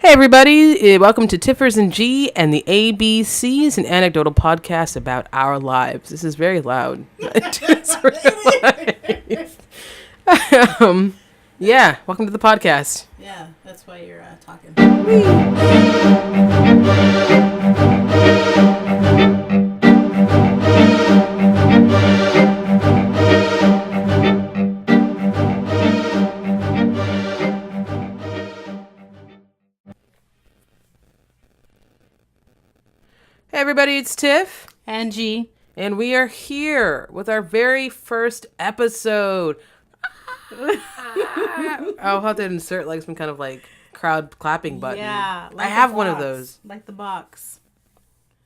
Hey everybody, welcome to Tiffers and G and the ABCs, an anecdotal podcast about our lives. This is very loud. Yeah, welcome to the podcast. Yeah, that's why you're talking. Hey everybody, it's Tiff. And G. And we are here with our very first episode. I'll have to insert like some kind of like crowd clapping button. Yeah. I have one of those. Like the box.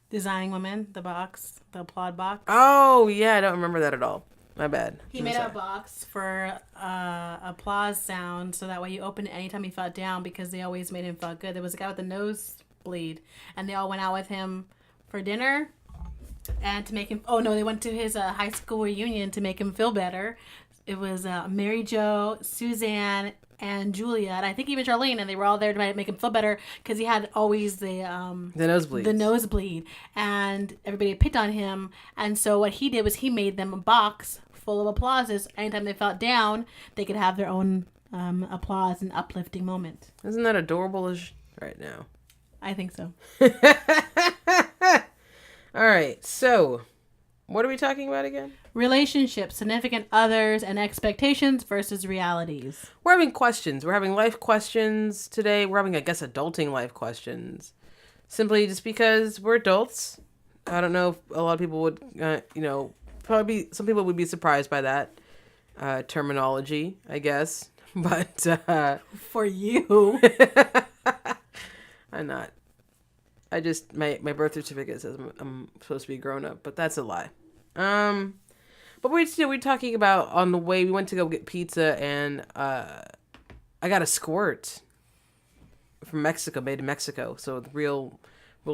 Designing Women, the box. The applaud box. Oh, yeah, I don't remember that at all. My bad. He made a box for applause sound so that way you open it anytime he felt down because they always made him feel good. There was a guy with a nosebleed and they all went out with him for dinner and to make him they went to his high school reunion to make him feel better. It was Mary Jo, Suzanne, and Julia, and I think even Charlene, and they were all there to make him feel better because he had always the nosebleed, and everybody picked on him. And so what he did was he made them a box full of applauses. Anytime they felt down, they could have their own applause and uplifting moment. Isn't that adorable as right now? I think so. All right, so what are we talking about again? Relationships, significant others, and expectations versus realities. We're having questions. We're having life questions today. We're having, I guess, adulting life questions. Simply just because we're adults. I don't know if a lot of people would, probably some people would be surprised by that terminology, I guess. But for you. I'm not. I just, my birth certificate says I'm supposed to be grown up, but that's a lie. But we're talking about on the way we went to go get pizza, and I got a squirt from Mexico, made in Mexico, so with real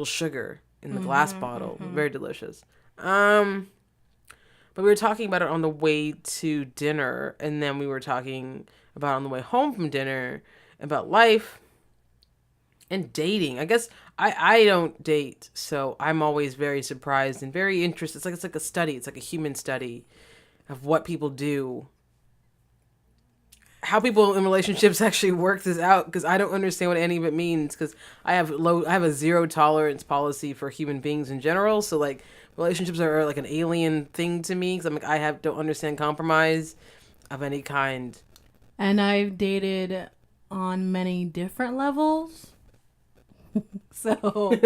sugar in the glass bottle, very delicious. But we were talking about it on the way to dinner, and then we were talking about on the way home from dinner about life and dating. I guess I don't date, so I'm always very surprised and very interested. It's like a study. It's like a human study of what people do, how people in relationships actually work this out. Because I don't understand what any of it means. Because I have a zero tolerance policy for human beings in general. So like relationships are like an alien thing to me. Because I'm like don't understand compromise of any kind. And I've dated on many different levels. So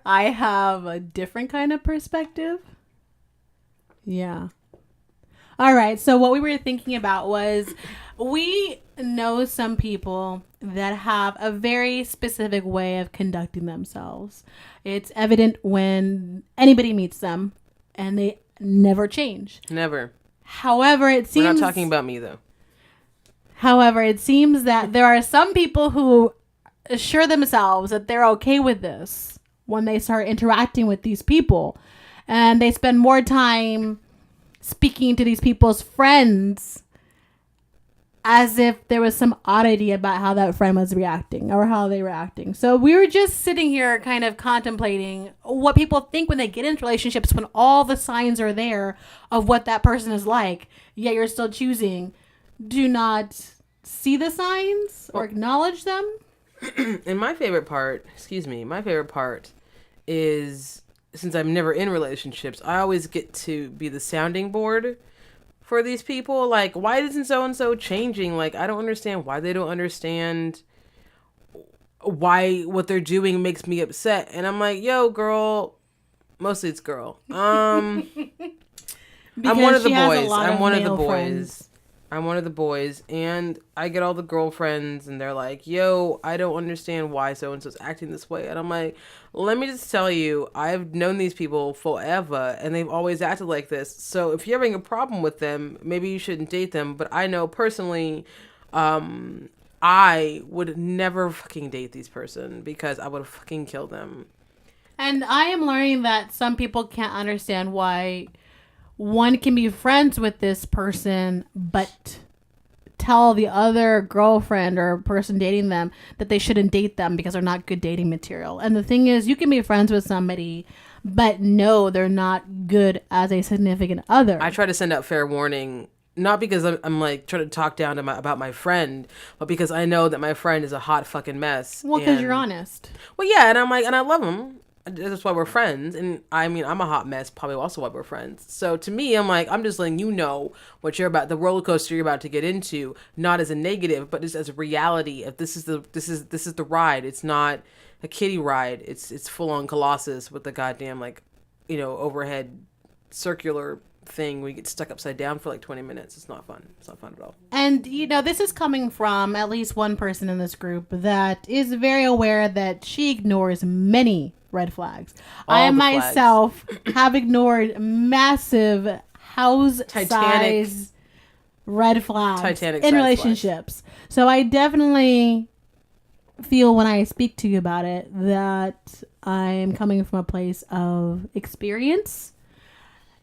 I have a different kind of perspective. Yeah. All right. So what we were thinking about was we know some people that have a very specific way of conducting themselves. It's evident when anybody meets them and they never change. Never. However, it seems... We're not talking about me, though. However, it seems that there are some people who assure themselves that they're okay with this when they start interacting with these people, and they spend more time speaking to these people's friends as if there was some oddity about how that friend was reacting or how they were acting. So we were just sitting here kind of contemplating what people think when they get into relationships when all the signs are there of what that person is like, yet you're still choosing do not see the signs or acknowledge them. And my favorite part is, since I'm never in relationships, I always get to be the sounding board for these people. Like, why isn't so-and-so changing? Like, I don't understand why they don't understand why what they're doing makes me upset. And I'm like, yo, girl, mostly it's girl. I'm one of the boys. I'm one of the boys, and I get all the girlfriends, and they're like, yo, I don't understand why so-and-so's acting this way. And I'm like, let me just tell you, I've known these people forever, and they've always acted like this. So if you're having a problem with them, maybe you shouldn't date them. But I know personally, I would never fucking date this person because I would fucking kill them. And I am learning that some people can't understand why one can be friends with this person, but tell the other girlfriend or person dating them that they shouldn't date them because they're not good dating material. And the thing is, you can be friends with somebody, but no, they're not good as a significant other. I try to send out fair warning, not because I'm like trying to talk down to about my friend, but because I know that my friend is a hot fucking mess. Well, because you're honest. Well, yeah, and I'm like, and I love him. That's why we're friends. And I mean, I'm a hot mess, probably also why we're friends. So to me, I'm like, I'm just letting you know what you're about, the roller coaster you're about to get into, not as a negative, but just as a reality. If this is the ride. It's not a kiddie ride. It's full on Colossus with the goddamn like, overhead circular thing where you get stuck upside down for like 20 minutes. It's not fun. It's not fun at all. And, this is coming from at least one person in this group that is very aware that she ignores many red flags. I myself have ignored massive house size red flags in relationships. So I definitely feel when I speak to you about it that I'm coming from a place of experience.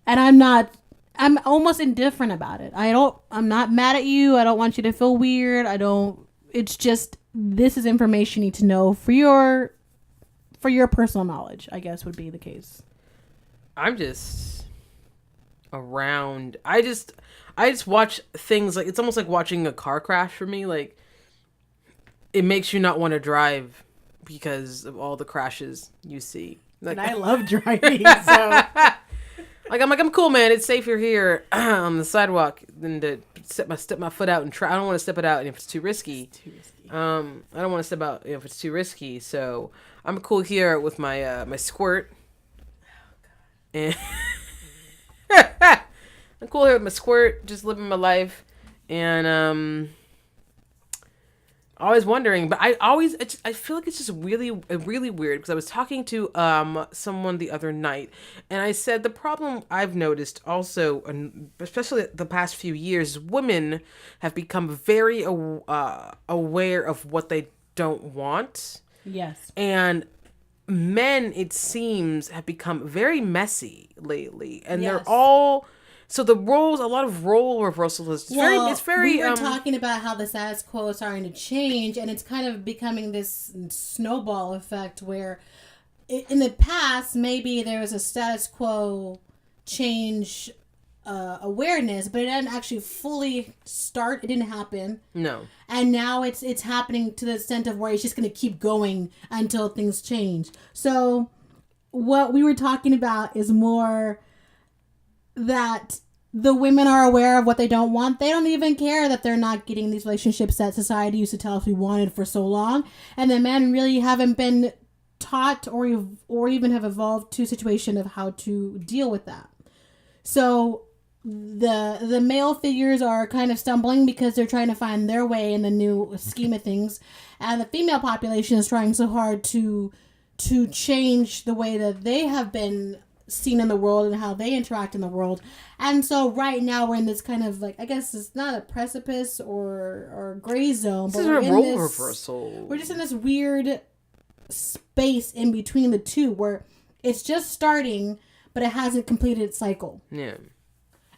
And I'm almost indifferent about it. I'm not mad at you. I don't want you to feel weird. It's just, this is information you need to know for your personal knowledge, I guess would be the case. I'm just around. I just watch things like, it's almost like watching a car crash for me. Like, it makes you not want to drive because of all the crashes you see. Like, and I love driving, so... I'm cool, man. It's safer here on the sidewalk than to step my foot out and try. I don't want to step it out if it's too risky. I don't want to step out if it's too risky. So I'm cool here with my my squirt. And I'm cool here with my squirt, just living my life, and always wondering, but I feel like it's just really weird because I was talking to someone the other night, and I said the problem I've noticed also, and especially the past few years, women have become very aware of what they don't want. Yes. And men, it seems, have become very messy lately, and they're all. So a lot of role reversal is very. We were talking about how the status quo is starting to change, and it's kind of becoming this snowball effect where, in the past, maybe there was a status quo change awareness, but it didn't actually fully start. It didn't happen. No. And now it's happening to the extent of where it's just going to keep going until things change. So, what we were talking about is more that the women are aware of what they don't want. They don't even care that they're not getting these relationships that society used to tell us we wanted for so long. And the men really haven't been taught or even have evolved to a situation of how to deal with that. So the male figures are kind of stumbling because they're trying to find their way in the new scheme of things. And the female population is trying so hard to change the way that they have been seen in the world and how they interact in the world. And so right now we're in this kind of like, I guess it's not a precipice or gray zone, but we're in a role reversal. We're just in this weird space in between the two where it's just starting, but it hasn't completed its cycle. Yeah.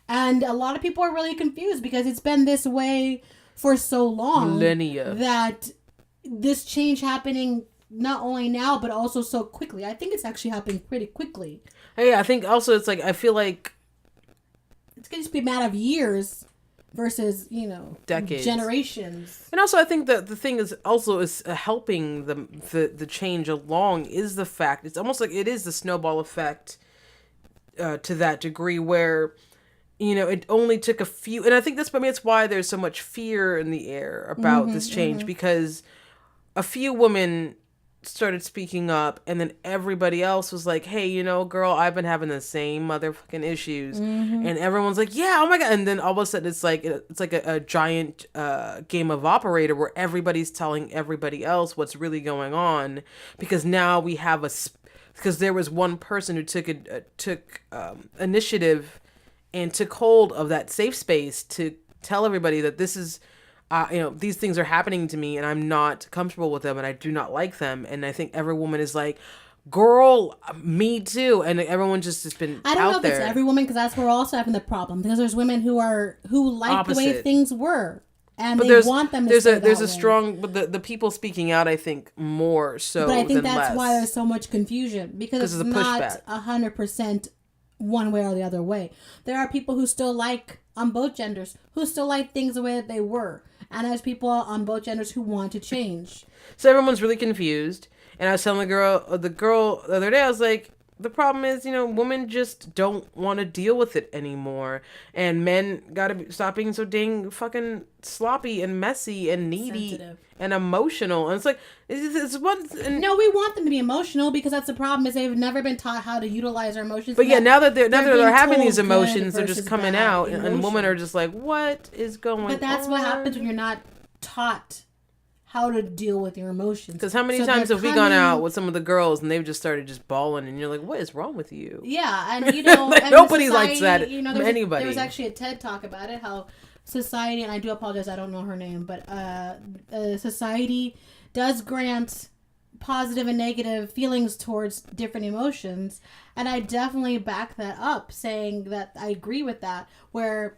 And a lot of people are really confused because it's been this way for so long. Millennia. That this change happening not only now, but also so quickly. I think it's actually happening pretty quickly. Yeah, I think also it's like, I feel like it's going to just be a matter of years versus, decades, generations. And also I think that the thing is helping the change along is the fact, it's almost like it is the snowball effect to that degree where, it only took a few, and I think it's why there's so much fear in the air about this change, because a few women started speaking up, and then everybody else was like, hey, girl, I've been having the same motherfucking issues. And everyone's like, yeah, oh my God. And then all of a sudden it's like a giant game of operator where everybody's telling everybody else what's really going on, because now we have because there was one person who took initiative and took hold of that safe space to tell everybody that this is these things are happening to me and I'm not comfortable with them and I do not like them. And I think every woman is like, girl, me too. And everyone just has been I don't know if it's every woman, because that's where we're also having the problem, because there's women who like opposite. The way things were. And but they want them to stay there's that a way. strong, but the people speaking out, I think, more so But I think than that's less. why there's so much confusion, because of it's the not pushback. 100% one way or the other way. There are people who still like, on both genders, who still like things the way that they were. And there's people on both genders who want to change. So everyone's really confused. And I was telling the girl the other day, I was like, the problem is, women just don't want to deal with it anymore. And men gotta stop being so dang fucking sloppy and messy and needy Sensitive. and emotional. And it's like, it's one. And, No, we want them to be emotional, because that's the problem, is they've never been taught how to utilize their emotions. but yeah, now that they're being having told these emotions, good they're just versus coming bad out. And women emotion. are just like, what is going on? But that's what happens when you're not taught how to deal with your emotions. Because how many So times they're have we gone coming- out with some of the girls and they've just started just bawling, and you're like, what is wrong with you? Yeah, and and Nobody society, likes that. There Anybody. was actually a TED talk about it, how society, and I do apologize, I don't know her name, but society does grant positive and negative feelings towards different emotions, and I definitely back that up, saying that I agree with that, where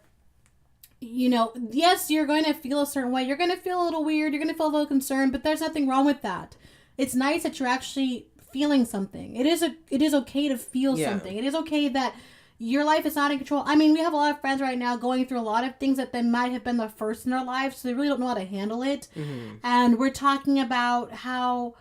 yes, you're going to feel a certain way. You're going to feel a little weird. You're going to feel a little concerned, but there's nothing wrong with that. It's nice that you're actually feeling something. It is okay to feel something. It is okay that your life is not in control. I mean, we have a lot of friends right now going through a lot of things that they might have been the first in their lives, so they really don't know how to handle it. Mm-hmm. And we're talking about how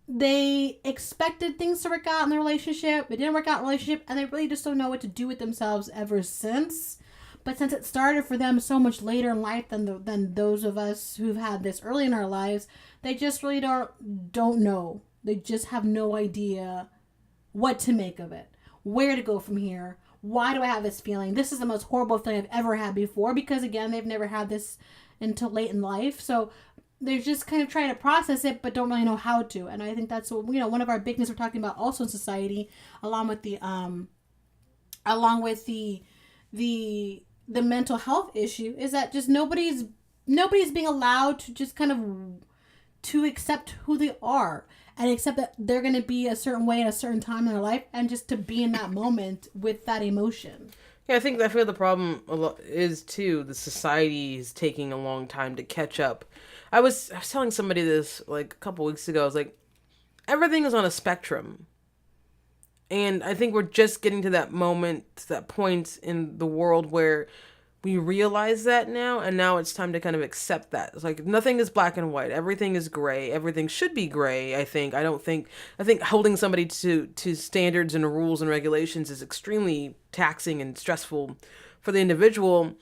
they expected things to work out in the relationship. It didn't work out in the relationship, and they really just don't know what to do with themselves ever since. But since it started for them so much later in life than those of us who've had this early in our lives, they just really don't know. They just have no idea what to make of it, where to go from here. Why do I have this feeling? This is the most horrible thing I've ever had before, because again, they've never had this until late in life. So they're just kind of trying to process it, but don't really know how to. And I think that's what, one of our big things we're talking about also in society, along with the mental health issue, is that just nobody's being allowed to just kind of to accept who they are and accept that they're going to be a certain way at a certain time in their life, and just to be in that moment with that emotion. Yeah, I feel the problem is too, the society is taking a long time to catch up. I was telling somebody this like a couple weeks ago. I was like, everything is on a spectrum. And I think we're just getting to that moment, that point in the world where we realize that now, and now it's time to kind of accept that. It's like nothing is black and white. Everything is gray. Everything should be gray, I think. I think holding somebody to standards and rules and regulations is extremely taxing and stressful for the individual.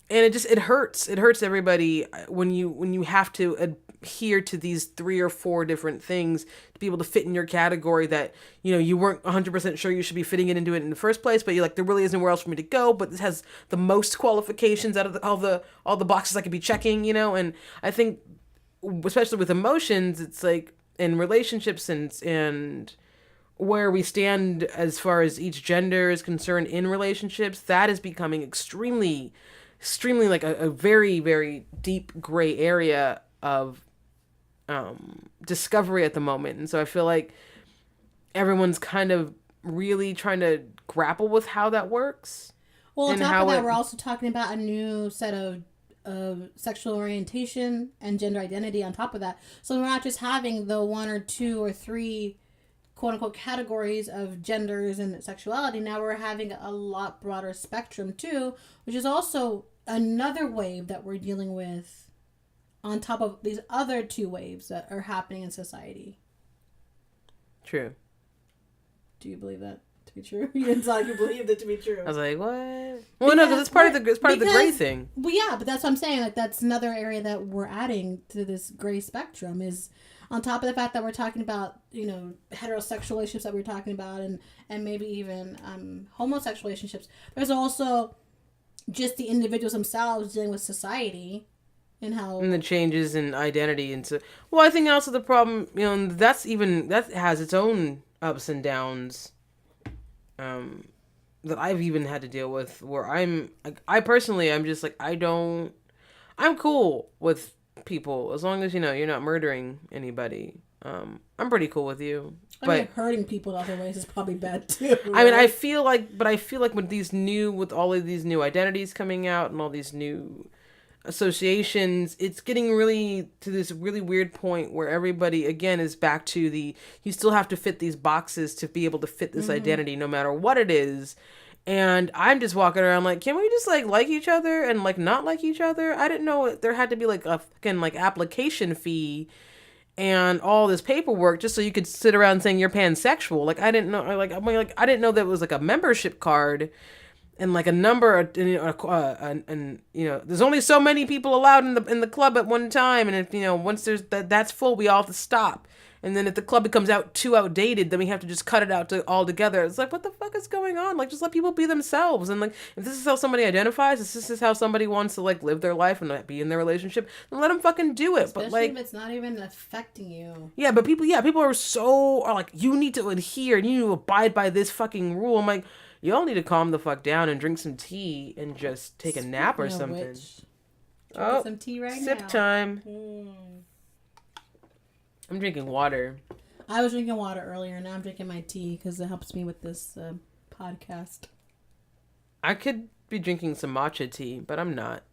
And it hurts. It hurts everybody when you have to adhere to these 3 or 4 different things to be able to fit in your category that, you weren't 100% sure you should be fitting it into it in the first place, but you're like, there really isn't where else for me to go, but this has the most qualifications out of all the boxes I could be checking, and I think, especially with emotions, it's like in relationships and where we stand as far as each gender is concerned in relationships, that is becoming extremely like a very, very deep gray area of discovery at the moment. And so I feel like everyone's kind of really trying to grapple with how that works. Well, on top of that, we're also talking about a new set of sexual orientation and gender identity on top of that. So we're not just having the 1 or 2 or 3 quote unquote categories of genders and sexuality. Now we're having a lot broader spectrum too, which is also another wave that we're dealing with on top of these other 2 waves that are happening in society. True. Do you believe that to be true? You didn't sound like you believed it to be true. I was like, what? Well, no, because it's part of the gray thing. Well, yeah, but that's what I'm saying. Like, that's another area that we're adding to this gray spectrum, is on top of the fact that we're talking about, heterosexual relationships that we're talking about, and maybe even homosexual relationships. There's also just the individuals themselves dealing with society and the changes in identity. And so, well, I think also the problem, that has its own ups and downs that I've even had to deal with, where I'm just like, I'm cool with people as long as you're not murdering anybody. I'm pretty cool with you. But hurting people in other ways is probably bad too. Right? I mean, I feel like with all of these new identities coming out and all these new associations, it's getting really to this really weird point where everybody again is back to you still have to fit these boxes to be able to fit this identity no matter what it is. And I'm just walking around like, can we just like each other and like not like each other? I didn't know there had to be like a fucking like application fee and all this paperwork just so you could sit around saying you're pansexual. Like I didn't know, I didn't know that it was like a membership card and like a number, and there's only so many people allowed in the club at one time, and if once there's that's full, we all have to stop. And then if the club becomes too outdated, then we have to just cut it out all together. It's like, what the fuck is going on? Like, just let people be themselves. And like, if this is how somebody identifies, if this is how somebody wants to like live their life and not be in their relationship, then let them fucking do it. Especially but like, if it's not even affecting you. Yeah, but people are like, you need to adhere and you need to abide by this fucking rule. I'm like, y'all need to calm the fuck down and drink some tea and just take a nap or something. Drinking some tea right sip now. Time. Mm. I'm drinking water. I was drinking water earlier. Now I'm drinking my tea because it helps me with this podcast. I could be drinking some matcha tea, but I'm not.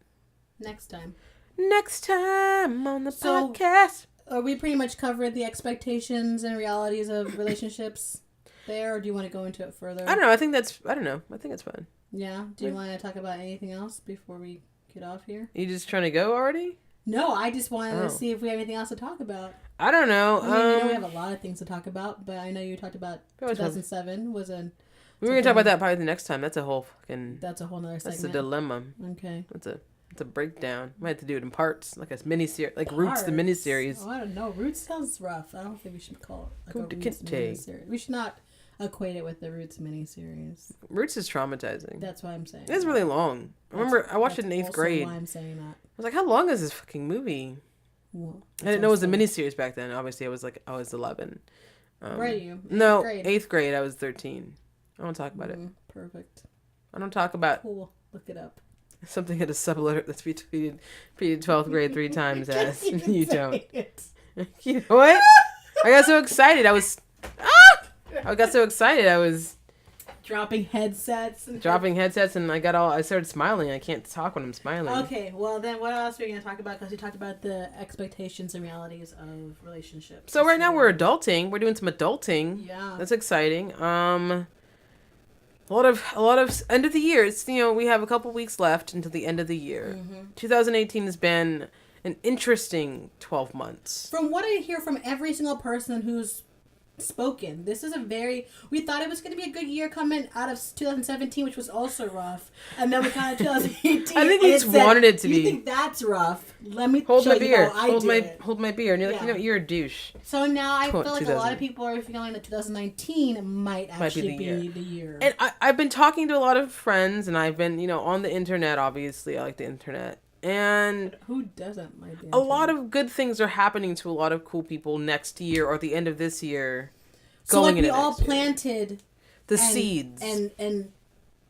Next time. Next time on the podcast. We pretty much covered the expectations and realities of relationships there, or do you want to go into it further? I don't know. I think it's fine. Yeah. Do you want to talk about anything else before we get off here? You just trying to go already? No, I just wanted to see if we have anything else to talk about. I don't know. I mean, we have a lot of things to talk about, but I know you talked about 2007 was a... We were going to talk about that probably the next time. That's a whole fucking... That's a whole nother segment. That's a dilemma. Okay. It's a breakdown. Might have to do it in parts, like a mini-series, like Roots, the mini-series. Oh, I don't know. Roots sounds rough. I don't think we should call it like a Roots mini-series. We should not equate it with the Roots mini-series. Roots is traumatizing. That's why I'm saying. It's really long. I remember I watched it in 8th grade. That's why I'm saying that. I was like, how long is this fucking movie? Well, I didn't know it was a miniseries back then. Obviously, I was 11. Were you? No, 8th grade. I was 13. I don't talk about it. Perfect. I don't talk about... Cool. Look it up. Something in a subletter that's repeated 12th grade 3 times as you don't. You know what? I got so excited. I got so excited. I was dropping headsets and I started smiling. I can't talk when I'm smiling. Okay, well then what else are we going to talk about? Because we talked about the expectations and realities of relationships. So right now we're adulting. We're doing some adulting. Yeah. That's exciting. A lot of end of the year. It's, we have a couple weeks left until the end of the year. 2018 has been an interesting 12 months. From what I hear from every single person who's spoken, this is we thought it was going to be a good year coming out of 2017, which was also rough, and then we got into 2018. I think we just wanted it to be. You think that's rough? Let me hold my beer. Hold my beer, and you're like, you're a douche. So now I feel like a lot of people are feeling that 2019 might actually be the year. And I've been talking to a lot of friends, and I've been on the internet. Obviously, I like the internet. And who doesn't like the a lot of good things are happening to a lot of cool people next year or at the end of this year. So like we all planted the seeds, and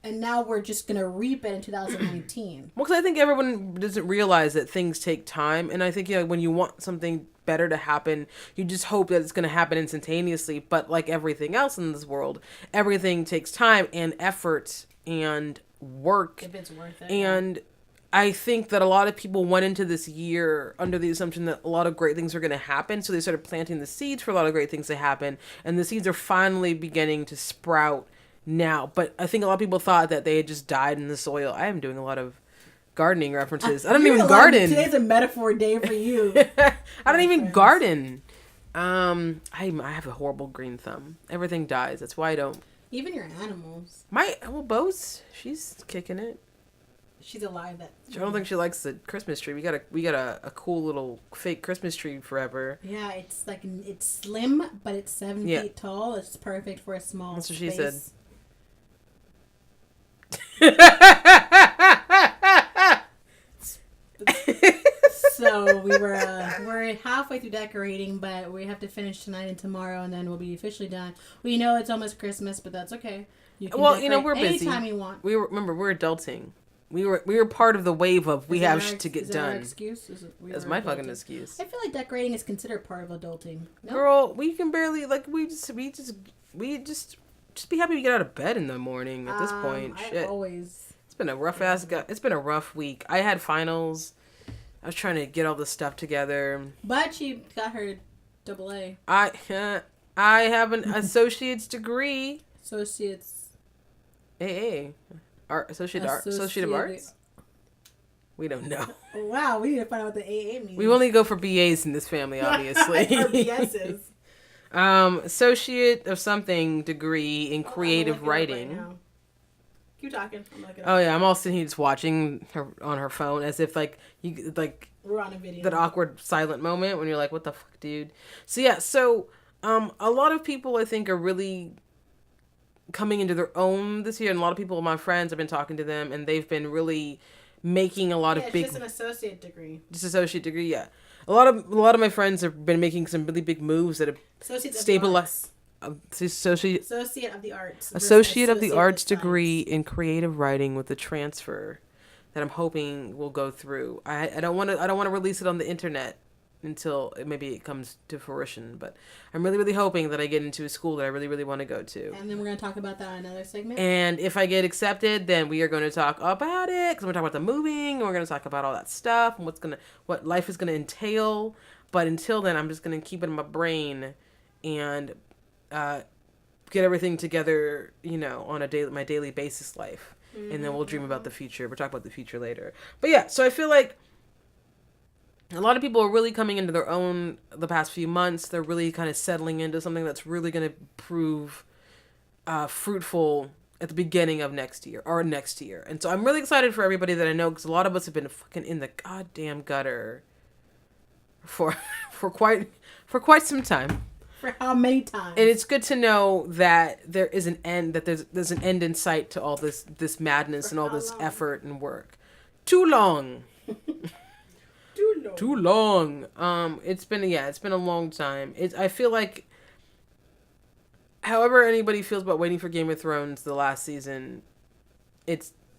now we're just gonna reap it in 2019. Well, because I think everyone doesn't realize that things take time, and I think when you want something better to happen, you just hope that it's gonna happen instantaneously. But like everything else in this world, everything takes time and effort and work. If it's worth it. And I think that a lot of people went into this year under the assumption that a lot of great things were going to happen. So they started planting the seeds for a lot of great things to happen. And the seeds are finally beginning to sprout now. But I think a lot of people thought that they had just died in the soil. I am doing a lot of gardening references. I don't even garden. Today's a metaphor day for you. I don't even garden. I have a horrible green thumb. Everything dies. That's why I don't. Even your animals. Bose, she's kicking it. She's alive. I don't think she likes the Christmas tree. We got a cool little fake Christmas tree forever. Yeah, it's slim, but it's 7 feet tall. It's perfect for a small That's what space. she said. So we're halfway through decorating, but we have to finish tonight and tomorrow, and then we'll be officially done. We know it's almost Christmas, but that's okay. You can we're busy. Anytime you want. We're adulting. We were part of the wave of we have to get done. Our excuse? That's my fucking excuse. I feel like decorating is considered part of adulting. No? Girl, we can barely we just be happy we get out of bed in the morning at this point. Shit. Always. It's been a rough week. I had finals I was trying to get all this stuff together. But she got her AA. I have an associate's degree. Associates. AA. Associate of Arts? We don't know. Wow, we need to find out what the AA means. We only go for BAs in this family, obviously. Or BSs. Associate of something degree in creative writing. Right, keep talking. Oh yeah, I'm all sitting here just watching her on her phone as if we're on a video. That awkward silent moment when you're like, what the fuck, dude? So yeah, a lot of people I think are really coming into their own this year, and a lot of people, my friends, have been talking to them, and they've been really making a lot of big. It's just an associate degree. Just associate degree, yeah. A lot of my friends have been making some really big moves that have stabilized. Associate of the Arts. Associate of the Arts degree in creative writing with the transfer that I'm hoping will go through. I don't want to release it on the internet until maybe it comes to fruition, but I'm really, really hoping that I get into a school that I really, really want to go to. And then we're going to talk about that in another segment. And if I get accepted, then we are going to talk about it, because we're going to talk about the moving, and we're going to talk about all that stuff and what life is going to entail. But until then, I'm just going to keep it in my brain and get everything together, on my daily basis life. Mm-hmm. And then we'll dream about the future. We'll talk about the future later. But yeah, so I feel like a lot of people are really coming into their own the past few months. They're really kind of settling into something that's really going to prove fruitful at the beginning of next year. And so I'm really excited for everybody that I know, because a lot of us have been fucking in the goddamn gutter for quite some time. For how many times? And it's good to know that there is an end, that there's an end in sight to all this madness and all this effort and work. Too long. Too long. It's been a long time. I feel like, however anybody feels about waiting for Game of Thrones the last season,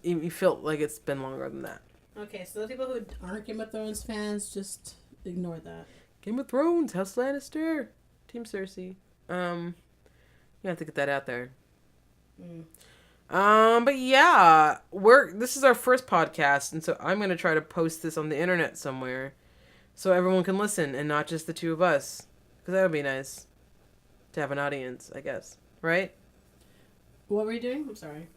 you feel like it's been longer than that. Okay, so those people who aren't Game of Thrones fans, just ignore that. Game of Thrones, House Lannister, Team Cersei. You have to get that out there. But yeah, this is our first podcast, and so I'm going to try to post this on the internet somewhere so everyone can listen and not just the two of us, because that would be nice to have an audience, I guess, right? What were you doing? I'm sorry.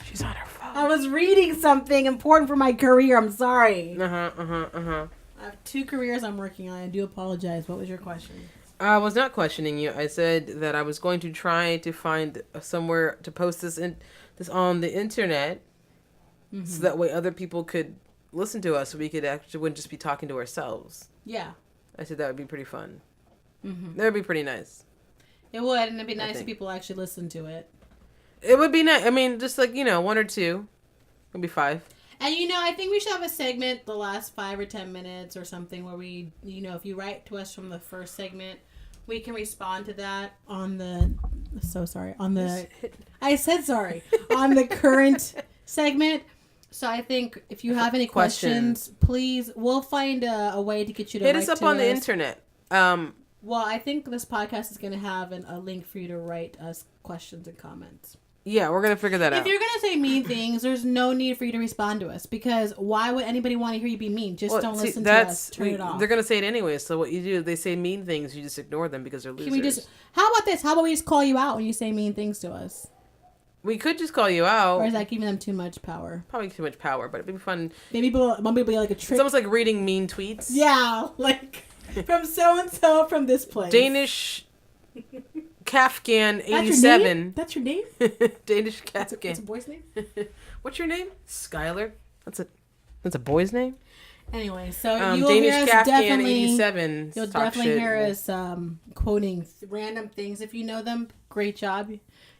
She's on her phone. I was reading something important for my career. I'm sorry. I have 2 careers I'm working on. I do apologize. What was your question? I was not questioning you. I said that I was going to try to find somewhere to post this on the internet, so that way other people could listen to us, so we wouldn't just be talking to ourselves. Yeah. I said that would be pretty fun. That would be pretty nice. It would, and it'd be nice if people actually listen to it. It would be nice. I mean, just like, 1 or 2. Maybe 5. And, I think we should have a segment the last 5 or 10 minutes or something where we, if you write to us from the first segment, we can respond to that on the current segment. So I think if you have any questions, please, we'll find a way to get you to hit write us up to on the internet. Well, I think this podcast is going to have a link for you to write us questions and comments. Yeah, we're going to figure that out. If you're going to say mean things, there's no need for you to respond to us, because why would anybody want to hear you be mean? Just don't listen to us. Turn it off. They're going to say it anyway, so what you do, if they say mean things, you just ignore them because they're losers. How about this? How about we just call you out when you say mean things to us? We could just call you out. Or is that giving them too much power? Probably too much power, but it'd be fun. Maybe one people like a trick. It's almost like reading mean tweets. Yeah, like from so-and-so from this place. Danish Kafkan 87. That's your name? Danish Kafkan. That's a boy's name? What's your name? Skylar. That's a boy's name? Anyway, so you will Danish hear us Kafkan definitely. 87. You'll definitely hear us quoting random things. If you know them, great job.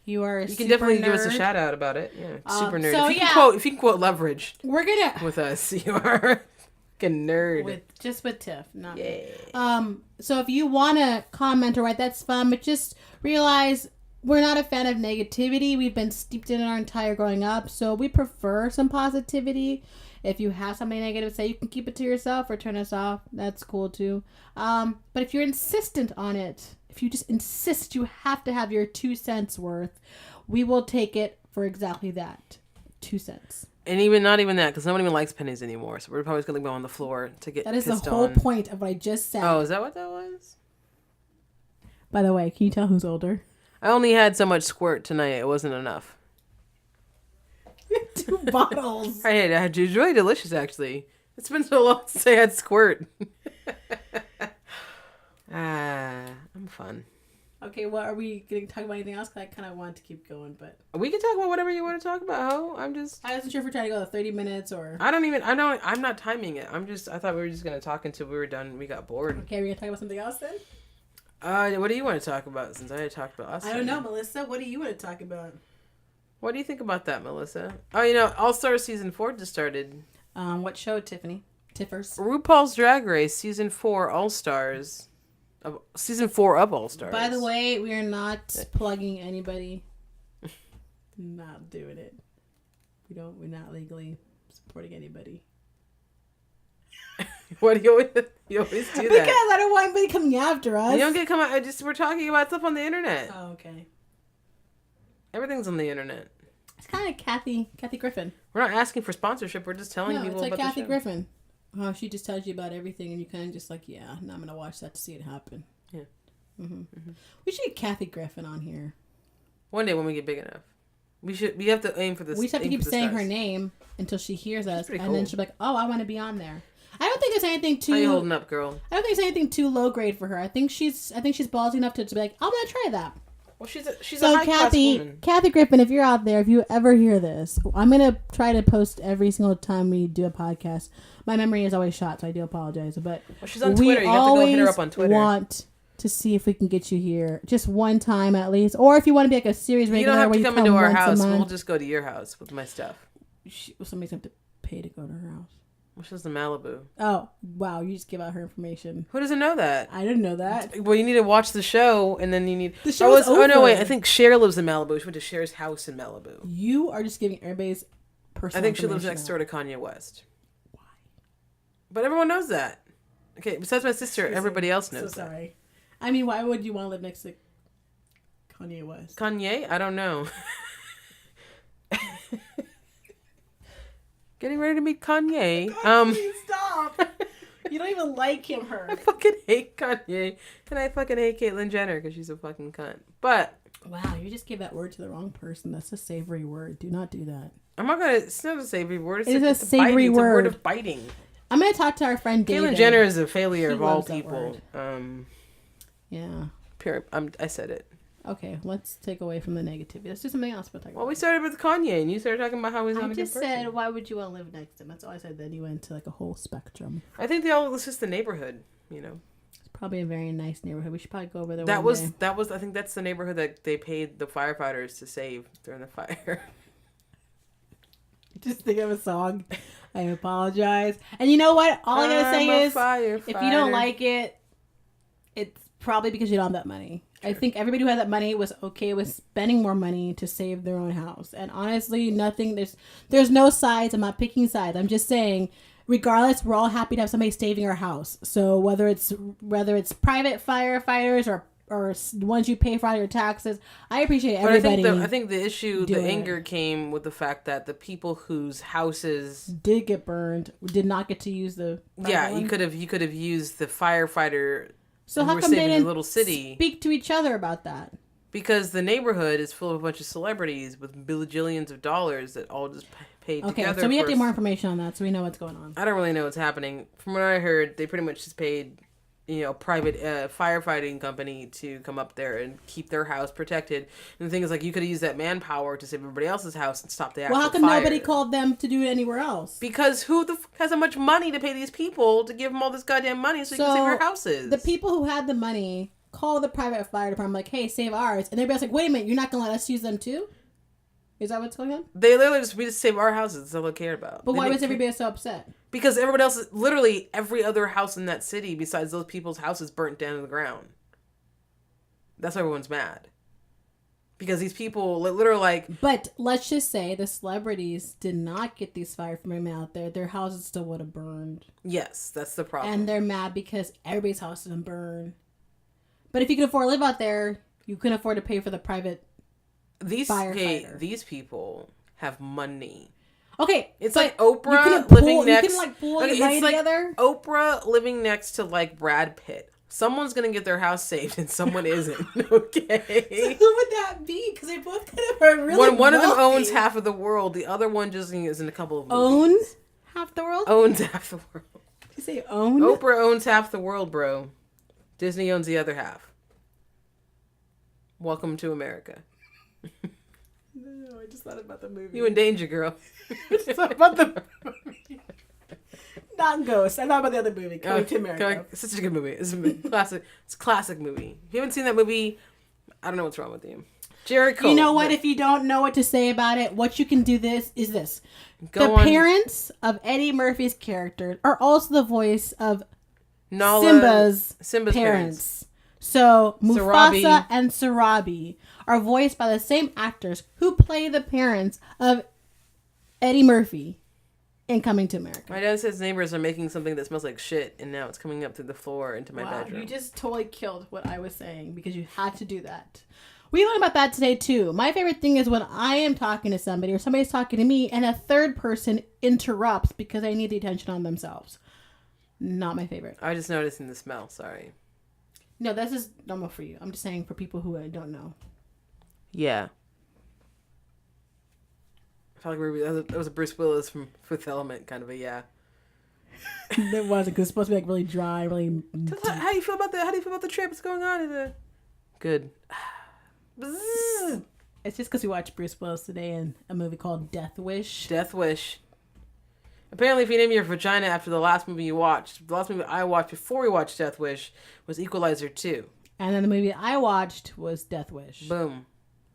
You are a You can definitely nerd. give us a shout out about it. Yeah, super nerd. So, if you can quote leverage, we're gonna with us. You are a nerd. With Tiff, not me. So if you want to comment or write, that's fun. But just realize we're not a fan of negativity. We've been steeped in it our entire growing up, so we prefer some positivity. If you have something negative to say, you can keep it to yourself or turn us off. That's cool too. But if you're insistent on it, if you just insist you have to have your 2 cents worth, we will take it for exactly that, 2 cents. And even not even that, because nobody even likes pennies anymore. So we're probably going to go on the floor to get That is the pissed whole on. point of what I just said. Oh, is that what that was? By the way, can you tell who's older? I only had so much squirt tonight. It wasn't enough. 2 bottles. I had it was really delicious, actually. It's been so long since I had squirt. I'm fun. Okay, what are we going to talk about anything else? Because I kind of want to keep going, but We can talk about whatever you want to talk about, ho. I wasn't sure if we're trying to go to 30 minutes or... I'm not timing it. I thought we were just going to talk until we were done. We got bored. Okay, we're going to talk about something else then? What do you want to talk about since I had talked about us? I don't know, Melissa. What do you want to talk about? What do you think about that, Melissa? Oh, All-Star Season 4 just started. What show, Tiffany? Tiffers. RuPaul's Drag Race Season 4 All-Stars. Season 4 of All-Stars. By the way, we are not plugging anybody. Not doing it. We're not legally supporting anybody. What do you always do that? Because I don't want anybody coming after us. You don't get come out. We're talking about stuff on the internet. Oh, okay. Everything's on the internet. It's kind of like Kathy Griffin. We're not asking for sponsorship. We're just telling people it's like about Kathy the show. Griffin. Oh, she just tells you about everything, and you kind of just like, yeah, now I'm gonna watch that to see it happen. Yeah. We should get Kathy Griffin on here. One day when we get big enough, we have to aim for this. We just have to keep saying her name until she hears us, and then she'll be like, "Oh, I want to be on there." I don't think there's anything too. How you holding up, girl? I don't think there's anything too low grade for her. I think she's ballsy enough to be like, "I'm gonna try that." Well, she's a high class woman. Kathy Griffin, if you're out there, if you ever hear this, I'm gonna try to post every single time we do a podcast. My memory is always shot, so I do apologize. But she's on Twitter. You have to go hit her up on Twitter. Want to see if we can get you here just one time at least, or if you want to be like a series regular. You don't have to come into our house. We'll We'll just go to your house with my stuff. Somebody's going to have to pay to go to her house. Well, she's in Malibu. Oh, wow. You just give out her information. Who doesn't know that? I didn't know that. Well, you need to watch the show, and then you need... The show is over. Oh, no, wait. I think Cher lives in Malibu. She went to Cher's house in Malibu. You are just giving everybody's personal I think she lives information next door to Kanye West. Why? But everyone knows that. Okay, besides my sister, everybody else knows that. Sorry. I mean, why would you want to live next to Kanye West? Kanye? I don't know. Getting ready to meet Kanye. Please stop. You don't even like him, her. I fucking hate Kanye. And I fucking hate Caitlyn Jenner because she's a fucking cunt. But... Wow, you just gave that word to the wrong person. That's a savory word. Do not do that. I'm not gonna... It's not a savory word. It's a savory word. It's a word of biting. I'm going to talk to our friend David. Caitlyn Jenner is a failure of all people. Yeah. Pure. I said it. Okay, let's take away from the negativity. Let's do something else. Well, we started with Kanye, and you started talking about how he's not a good person. I just said, why would you want to live next to him? That's all I said. Then you went to like a whole spectrum. I think it's just the neighborhood, you know. It's probably a very nice neighborhood. We should probably go over there. That was. I think that's the neighborhood that they paid the firefighters to save during the fire. Just think of a song. I apologize. And you know what? All I gotta say is, if you don't like it, it's probably because you don't have that money. True. I think everybody who had that money was okay with spending more money to save their own house. And honestly, there's no sides. I'm not picking sides. I'm just saying, regardless, we're all happy to have somebody saving our house. So whether it's private firefighters or ones you pay for out of your taxes, I appreciate everybody. But I think the issue, the anger came with the fact that the people whose houses did get burned did not get to use the. Yeah, you could have used the firefighter. So how come they didn't speak to each other about that? Because the neighborhood is full of a bunch of celebrities with billajillions of dollars that all just paid together. Okay, so we have to get more information on that so we know what's going on. I don't really know what's happening. From what I heard, they pretty much just paid, private firefighting company to come up there and keep their house protected. And the thing is, like, you could have used that manpower to save everybody else's house and stop the actual fire. Well, how come nobody called them to do it anywhere else? Because who has that much money to pay these people to give them all this goddamn money so you can save your houses? The people who had the money call the private fire department like, hey, save ours. And everybody's like, wait a minute, you're not going to let us use them too? Is that what's going on? They literally we just save our houses. That's all they care about. But why was everybody so upset? Because everybody else, literally every other house in that city besides those people's houses burnt down to the ground. That's why everyone's mad. Because these people literally like... But let's just say the celebrities did not get these firemen out there. Their houses still would have burned. Yes, that's the problem. And they're mad because everybody's house didn't burn. But if you can afford to live out there, you can afford to pay for the private... These people have money. Okay, It's but like Oprah you couldn't pull, living next. You can like pull Okay, your money it's like together. Oprah living next to like Brad Pitt. Someone's gonna get their house saved and someone isn't. Okay. Who would that be? Because they both kind of are really One of them wealthy. owns half of the world. The other one just is in a couple of Own movies. half the world. Owns half the world. Did you say own? Oprah owns half the world, bro. Disney owns the other half. Welcome to America. No, I just thought about the movie. You in danger, girl. I just thought about the movie. Not Ghost. I thought about the other movie, Coming to America. It's such a good movie. It's a classic. It's a classic movie. If you haven't seen that movie, I don't know what's wrong with you. Jerry Cole. You know what? If you don't know what to say about it, what you can do is this. Go the on. parents of Eddie Murphy's character are also the voice of Nala, Simba's parents. So Mufasa Sarabi. and Sarabi are voiced by the same actors who play the parents of Eddie Murphy in Coming to America. My dad says neighbors are making something that smells like shit, and now it's coming up through the floor into my bedroom. You just totally killed what I was saying because you had to do that. We learned about that today too. My favorite thing is when I am talking to somebody or somebody's talking to me and a third person interrupts because they need the attention on themselves. Not my favorite. I just noticing the smell. Sorry. No, this is normal for you. I'm just saying for people who don't know. Yeah. I felt like that was a Bruce Willis from Fifth Element kind of a yeah. It wasn't because it's supposed to be like really dry, really. How do you feel about the trip? What's going on? Is it good? Bzzz. It's just because we watched Bruce Willis today in a movie called Death Wish. Death Wish. Apparently, if you name your vagina after the last movie you watched, the last movie I watched before we watched Death Wish was Equalizer 2. And then the movie I watched was Death Wish. Boom.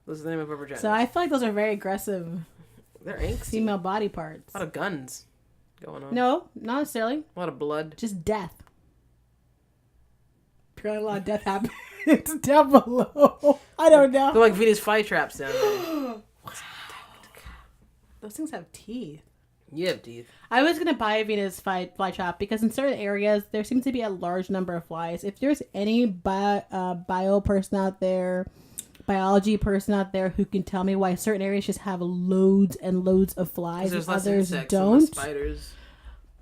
Those are the name of our vagina. So I feel like those are very aggressive They're angsty. female body parts. A lot of guns going on. No, not necessarily. A lot of blood. Just death. Probably a lot of death happens down below. I don't know. They're like Venus flytraps down there. Wow. Those things have teeth. You have teeth. I was going to buy a Venus flytrap because in certain areas, there seems to be a large number of flies. If there's any bio person out there, biology person out there who can tell me why certain areas just have loads and loads of flies and others don't. Spiders.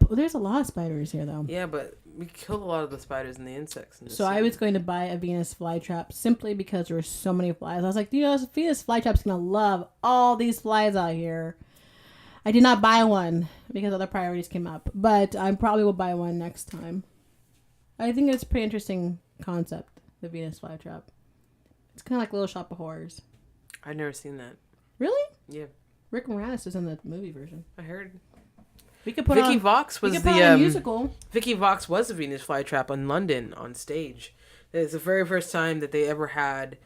Well, there's a lot of spiders here, though. Yeah, but we killed a lot of the spiders and the insects. So I was going to buy a Venus flytrap simply because there were so many flies. I was like, this Venus flytrap's going to love all these flies out here. I did not buy one because other priorities came up, but I probably will buy one next time. I think it's a pretty interesting concept, the Venus flytrap. It's kind of like Little Shop of Horrors. I've never seen that. Really? Yeah. Rick Moranis is in the movie version. I heard. We could put Vicky on, Vox was we could put the on a musical. Vicky Vox was the Venus flytrap in London on stage. It's the very first time that they ever had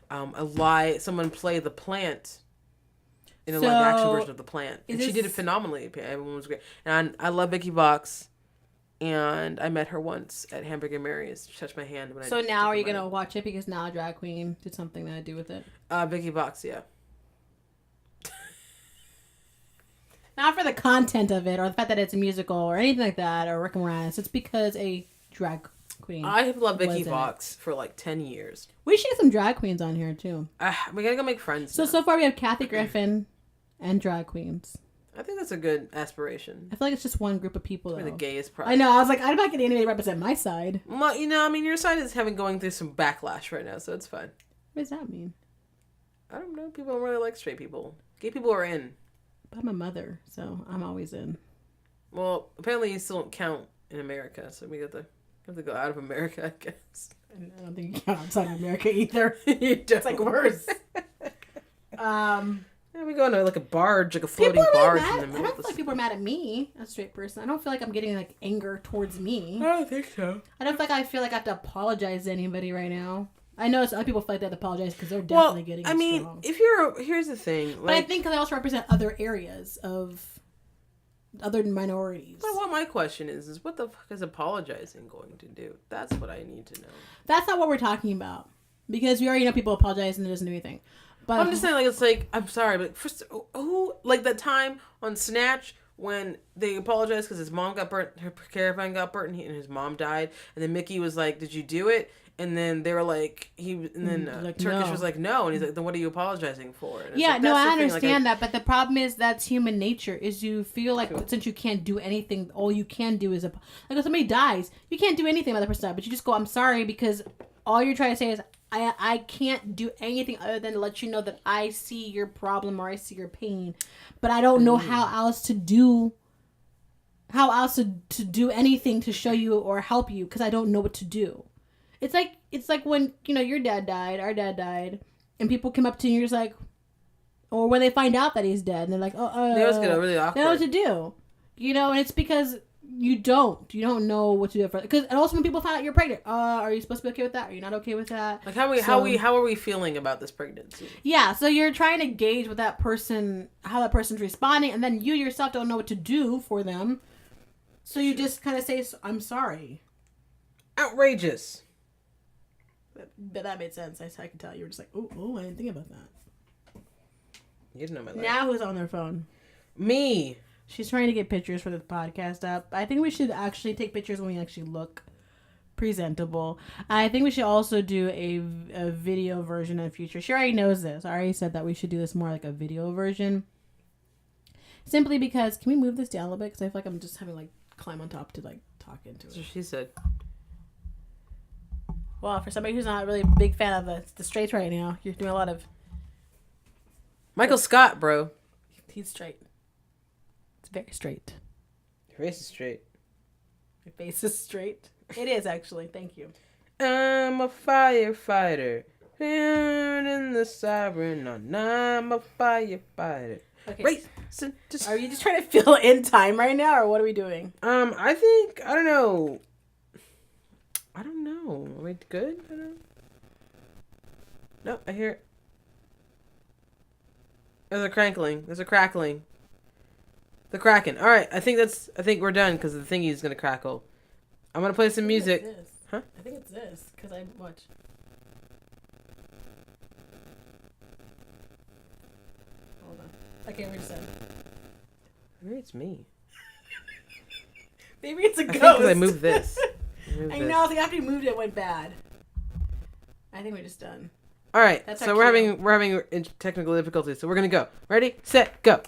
someone play the plant in a live action version of the plant. And she did it phenomenally. Everyone was great. And I love Vicky Vox. And I met her once at Hamburger Mary's. She touched my hand when So now are you going to watch it because now a drag queen did something that I do with it? Vicky Vox, yeah. Not for the content of it or the fact that it's a musical or anything like that or Rick Moranis. It's because a drag queen. I have loved Vicky Vox for like 10 years. We should get some drag queens on here too. We gotta go make friends. So far we have Kathy Griffin and drag queens. I think that's a good aspiration. I feel like it's just one group of people though. We're the gayest pride. I know. I was like, I'm not getting anybody to represent my side. Well, your side is going through some backlash right now, so it's fine. What does that mean? I don't know. People don't really like straight people. Gay people are in. But I'm a mother, so I'm always in. Well, apparently you still don't count in America, so we have to go out of America, I guess. I don't think you count outside of America either. You don't. It's like worse. Yeah, we go into like a barge, like a floating barge in the middle. I don't feel like people are mad at me, a straight person. I don't feel like I'm getting like anger towards me. I don't think so. I feel like I have to apologize to anybody right now. I know other people feel like they have to apologize because they're definitely getting it strong. Here's the thing. But I think they also represent other areas of other minorities. But what my question is what the fuck is apologizing going to do? That's what I need to know. That's not what we're talking about. Because we already know people apologize and it doesn't do anything. But I'm just saying, like, it's like, I'm sorry, but first, who, like that time on Snatch when they apologized because his mom got burnt, her caravan got burnt, and his mom died, and then Mickey was like, "Did you do it?" And then they were like, Like, Turkish no. was like, no. And he's like, then what are you apologizing for? And it's Yeah, like, no, that's I the thing, like, understand that, but the problem is that's human nature. Is you feel like since you can't do anything, all you can do is like if somebody dies, you can't do anything about the person died, but you just go, I'm sorry, because all you're trying to say is I can't do anything other than to let you know that I see your problem or I see your pain, but I don't know how else to do anything to show you or help you because I don't know what to do. It's like when, your dad died, our dad died, and people come up to you and you're just like, or when they find out that he's dead and they're like, they always get really awkward. they don't know what to do. And it's because you don't know what to do and also when people find out you're pregnant, are you supposed to be okay with that? Are you not okay with that? Like how are we feeling about this pregnancy? Yeah, so you're trying to gauge with that person, how that person's responding, and then you yourself don't know what to do for them. So you just kind of say, I'm sorry. Outrageous. But that made sense. I can tell you were just like, oh, I didn't think about that. You didn't know my life. Now who's on their phone? Me. She's trying to get pictures for the podcast up. I think we should actually take pictures when we actually look presentable. I think we should also do a video version in the future. She already knows this. I already said that we should do this more like a video version. Simply because, can we move this down a little bit? Because I feel like I'm just having like climb on top to like talk into it. That's what she said. Well, for somebody who's not really a big fan of the straights right now, you're doing a lot of... Michael Scott, bro. He's straight. It's very straight. Your face is straight. Your face is straight. It is, actually. Thank you. I'm a firefighter. In the siren on. I'm a firefighter. Okay. Right. Are you just trying to fill in time right now, or what are we doing? I think, I don't know. Are we good? I don't know. No, I hear it. There's a crackling. There's a crackling. The Kraken. All right, I think we're done because the thingy's gonna crackle. I'm gonna play some music. Huh? I think it's this because I watch. Hold on. Okay, we're just done. Maybe it's me. Maybe it's a I ghost. think 'cause I moved this. I know. I think after you moved it, went bad. I think we're just done. All right, That's so our we're cue. having technical difficulties, so we're gonna go. Ready, set, go.